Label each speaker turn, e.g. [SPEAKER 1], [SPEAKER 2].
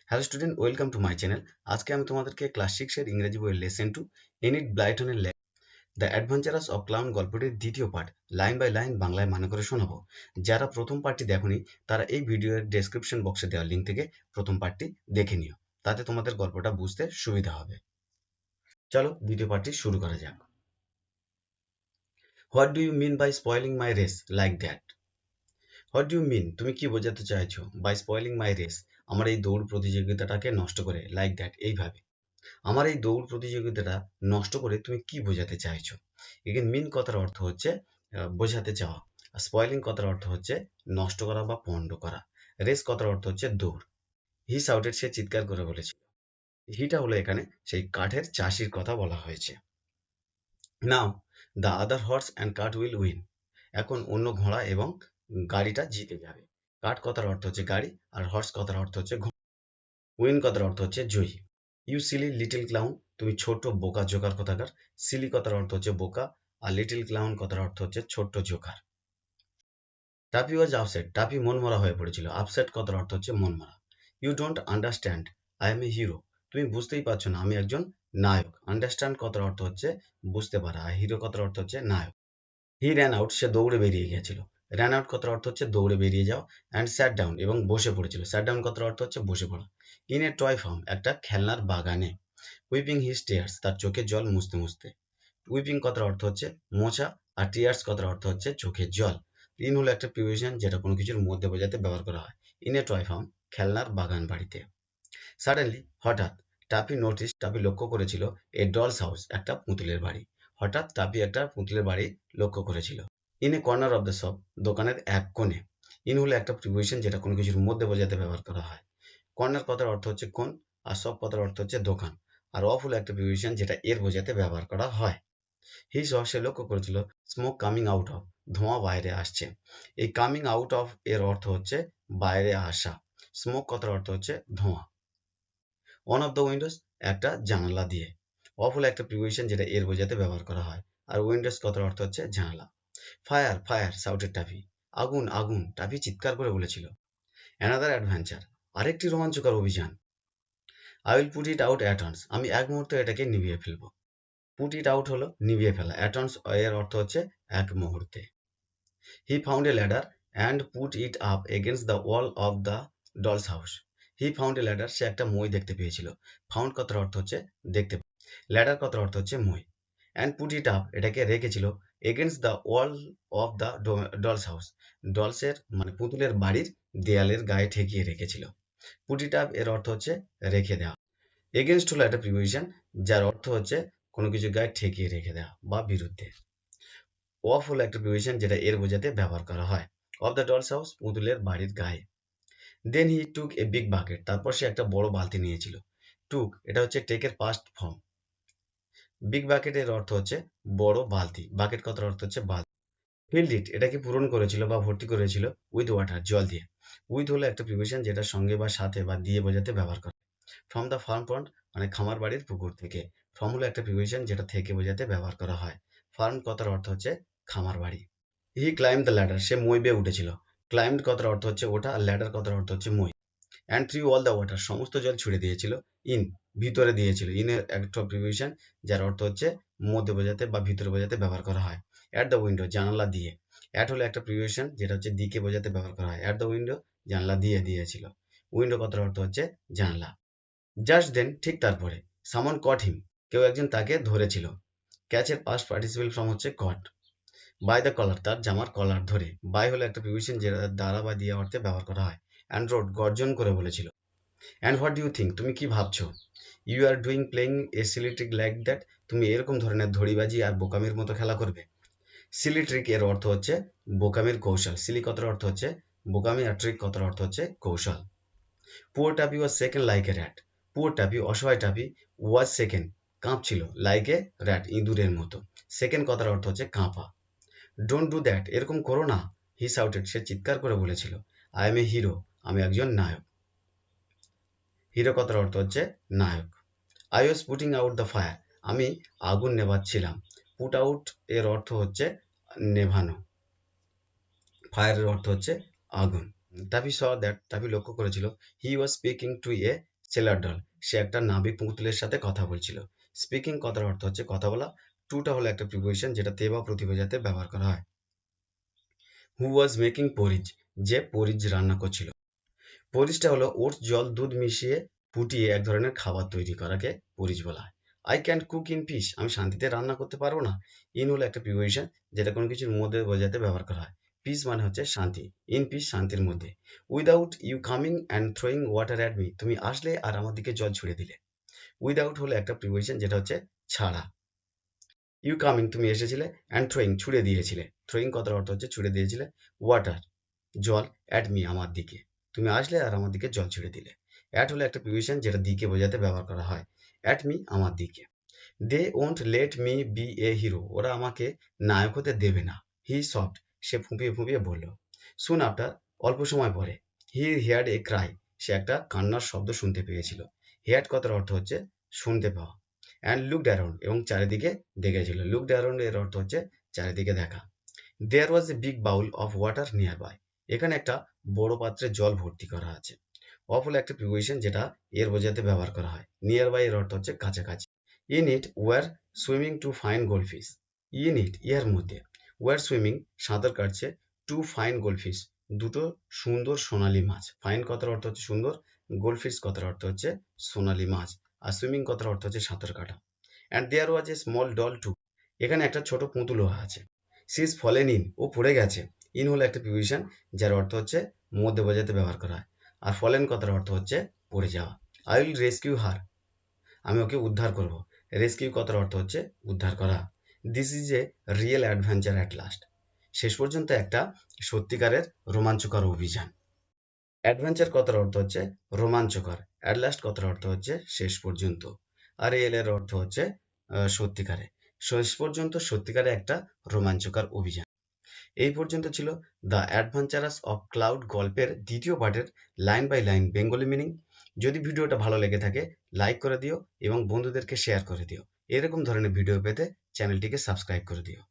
[SPEAKER 1] Hello student, welcome to my channel. আজকে আমি তোমাদেরকে ক্লাস 6 এর ইংরেজি বইয়ের লেসন 2 এনিট ব্লাইটনের দ্য অ্যাডভেঞ্চারাস অফ ক্লাউন গল্পটির দ্বিতীয় পার্ট লাইন বাই লাইন বাংলায় মানে করে শোনাবো। যারা প্রথম পার্টটি দেখোনি তারা এই ভিডিওর ডেসক্রিপশন বক্সে দেওয়া লিঙ্ক থেকে প্রথম পার্টটি দেখে নিও, তাতে তোমাদের গল্পটা বুঝতে সুবিধা হবে। চলো দ্বিতীয় পার্টটি শুরু করা যাক। What do you mean by spoiling my race like that? What do you mean, তুমি কি বোঝাতে চাইছো? বাই স্পয়েলিং মাই রেস, আমার এই দৌড় প্রতিযোগিতাটাকে নষ্ট করে, লাইক দ্যাট, এইভাবে। আমার এই দৌড় প্রতিযোগিতাটা নষ্ট করে তুমি কি বোঝাতে চাইছো? এখানে মিন কথার অর্থ হচ্ছে বোঝাতে চাওয়া, আর স্পয়েলিং কথার অর্থ হচ্ছে নষ্ট করা বা পণ্ড করা। রেস কথার অর্থ হচ্ছে দৌড়। হি শাউটেড, সে চিৎকার করে বলেছিল। হিটা হলো এখানে সেই কাঠের চাষির কথা বলা হয়েছে। Now the other horse and cart will win, এখন অন্য ঘোড়া এবং গাড়িটা জিতে যাবে। কাঠ কথার অর্থ হচ্ছে গাড়ি, আর হর্স কথার অর্থ হচ্ছে ঘোড়া। উইন কথার অর্থ হচ্ছে জয়ী। ইউ সিলি লিটল ক্লাউন, তুমি ছোট বোকা জোকার কোথাকার। সিলি কথার অর্থ হচ্ছে বোকা, আর লিটল ক্লাউন কথার অর্থ হচ্ছে ছোট্ট জোকার। টাপি ওয়াজ আপসেট, টাপি মনমরা হয়ে পড়েছিল। আপসেট কথার অর্থ হচ্ছে মনমরা। You don't understand, I am a hero, তুমি বুঝতেই পারছো না, আমি একজন নায়ক। আন্ডারস্ট্যান্ড কথার অর্থ হচ্ছে বুঝতে পারা, আর হিরো কথার অর্থ হচ্ছে নায়ক। হি র্যান আউট, সে দৌড়ে বেরিয়ে গিয়েছিল। র্যান আউট কথার অর্থ হচ্ছে দৌড়ে বেরিয়ে যাও। অ্যান্ড স্যাট ডাউন, এবং বসে পড়েছিল। স্যাট ডাউন কথার অর্থ হচ্ছে বসে পড়া। ইন এ টয় ফার্ম, একটা খেলনার বাগানে। উইপিং হিজ টিয়ার্স, তার চোখে জল মুছতে মুছতে। উইপিং কথার অর্থ হচ্ছে মোছা, আর টিয়ার্স কথার অর্থ হচ্ছে চোখের জল। ইন হলো একটা প্রিপোজিশন যেটা কোনো কিছুর মধ্যে বোঝাতে ব্যবহার করা হয়। ইন এ টয় ফার্ম, খেলনার বাগান বাড়িতে। সাডেনলি, হঠাৎ। টাপি নোটিস, টাপি লক্ষ্য করেছিল। এ ডলস হাউস, একটা পুতুলের বাড়ি। হঠাৎ টাপি একটা পুতুলের বাড়ি লক্ষ্য করেছিল। In a corner of the shop, দোকানের এক কোণে। ইন হলো একটা প্রিপোজিশন যেটা কোনো কিছুর মধ্যে বোঝাতে ব্যবহার করা হয়। কর্নার কথার অর্থ হচ্ছে কোণ, আর শপ কথার অর্থ হচ্ছে দোকান। আর অফ হলো একটা প্রিপোজিশন যেটা এর বোঝাতে ব্যবহার করা হয়। হি স, সে লক্ষ্য করেছিল। স্মোক কামিং আউট অফ, ধোঁয়া বাইরে আসছে। এই কামিং আউট অফ এর অর্থ হচ্ছে বাইরে আসা। স্মোক কথার অর্থ হচ্ছে ধোঁয়া। ওয়ান অফ দ্য উইন্ডোজ, একটা জানালা দিয়ে। অফ হলো একটা প্রিপোজিশন যেটা এর বোঝাতে ব্যবহার করা হয়। আর উইন্ডোজ কথার অর্থ হচ্ছে জানালা। ফায়ার ফায়ার শাউটেড টাফি, আগুন আগুন, টাফি চিৎকার করে বলেছিল। অ্যানাদার অ্যাডভেঞ্চার, আরেকটি রোমাঞ্চকর অভিযান। I will put it out at once, আমি এক মুহূর্তে এটাকে নিভিয়ে ফেলবো। পুট ইট আউট হলো নিভিয়ে ফেলা, অ্যাট অনস এর অর্থ হচ্ছে এক মুহূর্তে। He found a ladder and put it up against the wall of the dolls house. He found a ladder, সে একটা মই দেখতে পেয়েছিল। ফাউন্ড কথার অর্থ হচ্ছে দেখতে, ল্যাডার কথার অর্থ হচ্ছে মই। অ্যান্ড পুট ইট আপ, এটাকে রেখেছিল। Against the wall of the dolls house, ডলসের মানে পুতুলের বাড়ির দেয়ালের গায়ে ঠেকিয়ে রেখেছিল। পুট ইট আপ এর অর্থ হচ্ছে রেখে দেওয়া। এগেনস্ট হলো একটা প্রিপোজিশন যার অর্থ হচ্ছে কোনো কিছু গায়ে ঠেকিয়ে রেখে দেওয়া বা বিরুদ্ধে। অফ হলো একটা প্রিপোজিশন যেটা এর বোঝাতে ব্যবহার করা হয়। অফ দ্য ডলস হাউস, পুতুলের বাড়ির গায়ে। দেন হি টুক এ বিগ বাকেট, তারপর সে একটা বড় বালতি নিয়েছিল। টুক, এটা হচ্ছে টেকের পাস্ট ফর্ম। বিগ বাকেট এর অর্থ হচ্ছে বড় বালতি। বাকেট কথার অর্থ হচ্ছে বালতি। ফিল্ড ইট, এটাকে পূরণ করেছিল বা ভর্তি করেছিল উইথ ওয়াটার, জল দিয়ে। উইথ হলো একটা প্রিপোজিশন যেটা সঙ্গে বা সাথে বা দিয়ে বোঝাতে ব্যবহার করে। ফ্রম দ্য ফার্ম পন্ড, মানে খামার বাড়ির পুকুর থেকে। ফ্রম হলো একটা প্রিপোজিশন যেটা থেকে বোঝাতে ব্যবহার করা হয়। ফার্ম কথার অর্থ হচ্ছে খামার বাড়ি। হি ক্লাইম্ব দ্য ল্যাডার, সে মই বেয়ে উঠেছিল। ক্লাইম্ব কথার অর্থ হচ্ছে ওঠা, আর ল্যাডার কথার অর্থ হচ্ছে মই। And three all the water, সমস্ত জল ছুড়ে দিয়েছিল। ইন, ভিতরে দিয়েছিল। ইনের একটা প্রিপোজিশন যার অর্থ হচ্ছে মধ্যে বোঝাতে বা ভিতরে বোঝাতে ব্যবহার করা হয়। অ্যাট দ্য উইন্ডো, জানালা দিয়ে। অ্যাট হলো একটা প্রিপোজিশন যেটা হচ্ছে দিকে বোঝাতে ব্যবহার করা হয়। অ্যাট দ্য উইন্ডো, জানলা দিয়ে দিয়েছিল। উইন্ডো কথার অর্থ হচ্ছে জানলা। জাস্ট দেন, ঠিক তারপরে। সামন কট হিম, কেউ একজন তাকে ধরেছিল। ক্যাচের পাস্ট পার্টিসিপেল ফর্ম হচ্ছে কট। বাই দ্য কলার, তার জামার কলার ধরে। বাই হলো একটা প্রিপোজিশন যেটা দ্বারা বা দিয়ে অর্থে ব্যবহার করা হয়। অ্যান্ড রোড, গর্জন করে বলেছিল। And what do you think, তুমি কি ভাবছো? You are doing playing a silly trick like that, তুমি এরকম ধরনের ধড়িবাজি আর বোকামির মতো খেলা করবে। সিলি ট্রিক এর অর্থ হচ্ছে বোকামির কৌশল। সিলি কথার অর্থ হচ্ছে বোকামি, আর ট্রিক কথার অর্থ হচ্ছে কৌশল। Poor Tappy was second like a rat. Poor Tappy, অসহায় টাপি। ওয়াজ সেকেন্ড, কাঁপছিল। লাইক এ র্যাট, ইঁদুরের মতো। সেকেন্ড কথার অর্থ হচ্ছে কাঁপা। ডোন্ট ডু দ্যাট, এরকম করো না। হি শাউটেড, সে চিৎকার করে বলেছিল। আই এম এ হিরো, আমি একজন নায়ক। হিরো কথার অর্থ হচ্ছে নায়ক। I was putting out the fire, আমি আগুন নেভাচ্ছিলাম। পুট আউট এর অর্থ হচ্ছে নেভানো। ফায়ারের অর্থ হচ্ছে আগুন। টাফি স দ্যাট, টাফি লক্ষ্য করেছিল। He was speaking to a sailor doll, সে একটা নাবিক পুতুলের সাথে কথা বলছিল। স্পিকিং কথার অর্থ হচ্ছে কথা বলা। টুটা হলো একটা প্রিপোজিশন যেটা তে বা প্রতি বোঝাতে ব্যবহার করা হয়। হু ওয়াজ মেকিং পরিজ, যে পরিজ রান্না করছিল। পরিজটা হলো ওটস, জল, দুধ মিশিয়ে ফুটিয়ে এক ধরনের খাবার তৈরি করাকে পরিজ বলা হয়। I can't cook in peace, আমি শান্তিতে রান্না করতে পারবো না। ইন হলো একটা প্রিপোজিশন যেটা কোনো কিছুর মধ্যে বোঝাতে ব্যবহার করা হয়। পিস মানে হচ্ছে শান্তি, ইন পিস শান্তির মধ্যে। Without you coming and throwing water at me, তুমি আসলে আর আমার দিকে জল ছুড়ে দিলে। উইদাউট হলো একটা প্রিপোজিশন যেটা হচ্ছে ছাড়া। ইউ কামিং তুমি এসেছিলে, অ্যান্ড থ্রোয়িং ছুড়ে দিয়েছিলে। থ্রোয়িং কথার অর্থ হচ্ছে ছুড়ে দিয়েছিলে। ওয়াটার জল, অ্যাট মি আমার দিকে, তুমি আসলে আর আমার দিকে জল ছুড়ে দিলে। অ্যাট হলো একটা প্রিপোজিশন যেটা দিকে বোঝাতে ব্যবহার করা হয়। অ্যাট মি আমার দিকে। They won't let me be a hero, ওরা আমাকে নায়ক হতে দেবে না। হি সফট, সে ফুঁপিয়ে ফুঁপিয়ে বলল। সুন আফটার, অল্প সময় পরে। হি হিয়ার্ড এ ক্রাই, সে একটা কান্নার শব্দ শুনতে পেয়েছিল। হিয়ার্ড কথার অর্থ হচ্ছে শুনতে পাওয়া। অ্যান্ড লুকড অ্যারাউন্ড, এবং চারিদিকে দেখেছিল। লুকড অ্যারাউন্ড এর অর্থ হচ্ছে চারিদিকে দেখা। There was a big bowl of water nearby, এখানে একটা বড় পাত্রে জল ভর্তি করা আছে। অফ হলো একটা প্রিপোজিশন যেটা এর বোঝাতে ব্যবহার করা হয়। নিয়ার বাই এর অর্থ হচ্ছে কাছাকাছি। In it were swimming two fine goldfish, in it ইহার মধ্যে, ওয়ার সুইমিং সাঁতার কাটছে, টু ফাইন গোল্ডফিশ দুটো সুন্দর সোনালী মাছ। ফাইন কথার অর্থ হচ্ছে সুন্দর, গোল্ডফিশ কথার অর্থ হচ্ছে সোনালী মাছ, আর সুইমিং কথার অর্থ হচ্ছে সাঁতার কাটা। And there was a small doll too, এখানে একটা ছোট পুতুলও আছে। সি ইজ ফলেন ইন, ও পড়ে গেছে। ইন হলো একটা প্রিপোজিশন যার অর্থ হচ্ছে মধ্যে বোঝাতে ব্যবহার করা হয়। আর ফলেন কথার অর্থ হচ্ছে পড়ে যাওয়া। আই উইল রেস্কিউ হার, আমি ওকে উদ্ধার করব। রেস্কিউ কথার অর্থ হচ্ছে উদ্ধার করা। This is a real adventure at last, শেষ পর্যন্ত একটা সত্যিকারের রোমাঞ্চকর অভিযান। অ্যাডভেঞ্চার কথার অর্থ হচ্ছে রোমাঞ্চকর। অ্যাট লাস্ট কথার অর্থ হচ্ছে শেষ পর্যন্ত। আর রিয়েল এর অর্থ হচ্ছে সত্যিকারে। শেষ পর্যন্ত সত্যিকারে একটা রোমাঞ্চকর অভিযান। এই পর্যন্ত ছিল দ্য অ্যাডভেঞ্চারাস অফ ক্লাউড গল্পের দ্বিতীয় পার্টের line by line Bengali meaning. যদি ভিডিওটা ভালো লেগে থাকে লাইক করে দিও এবং বন্ধুদেরকে শেয়ার করে দিও। এরকম ধরনের ভিডিও পেতে চ্যানেলটিকে সাবস্ক্রাইব করে দিও।